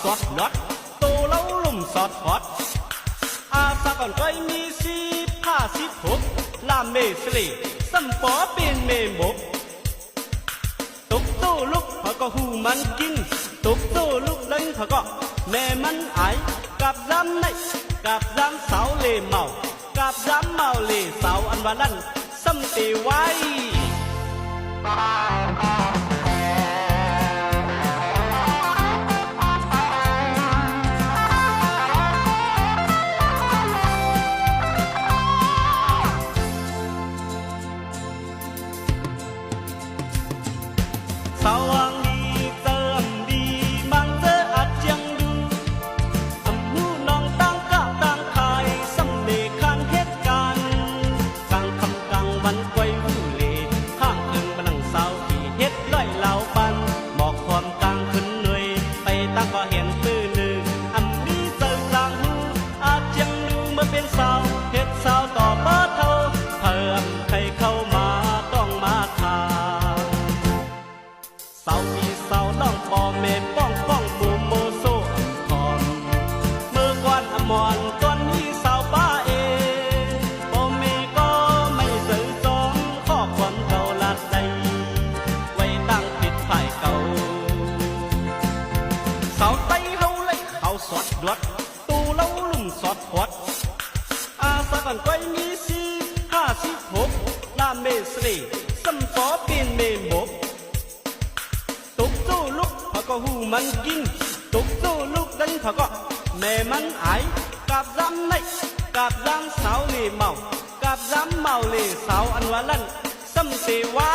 สอดลอดโตเล้าลุ่มสอดฮอดอาสาก่อนก้อยมี10 5 16ลาเมสลีสัมปอเป็นเมมบตุกโตลุกเขาก็หูมันกินตุกโตลุกเล่นเขาก็แม่มันไอกับย้ำในกับย้ำเสาเล่เมากับย้ำเมาเล่เสาอันว่าลั่นสัมตีไว้สาวางดีเติมดีมังเจออาจยังดูอำหูน้องตั้งกะตั้งขายสำเนคันเหตุการณ์กลางคำกลางวันไว้หูเลข้างอึงบันังสาวที่เฮ็ดร้อยเหล่าปันหมอกความกลางขึ้นหน่วยไปตั้งก็เห็นตื้อลืออำนี้เจอกลางหูอาจยังดูเมื่อเป็นสาวเฮ็ดสาวต่อป้าเท่าเพิ่มใครเข้ามาต้องมาทาสาวมีสาวน้องปอเมป้องป้องบูโมโซคอมเมื่อก่อนอมรตอนนี้สาวป้าเอปอเมก็ไม่ซื้อจองข้อความเก่าลาดใดไว้ตั้งปิดฝ่ายเก่าสาวไต้เฮาเลยเขาสอดดวดตูเล้าลุ่มสอดพอดอาสาก่อนก้อยมี10 5 16ลาเมสลีสัมปอเป็นเมมบตุกตู้ลุกเขาก็หูมันกินตุกตู้ลุกดันเขาก็แม่มันไอกับย้ำในกับย้ำเสาเล่เมากับย้ำเมาเล่เสาอันว่าลั่นสัมเสไว้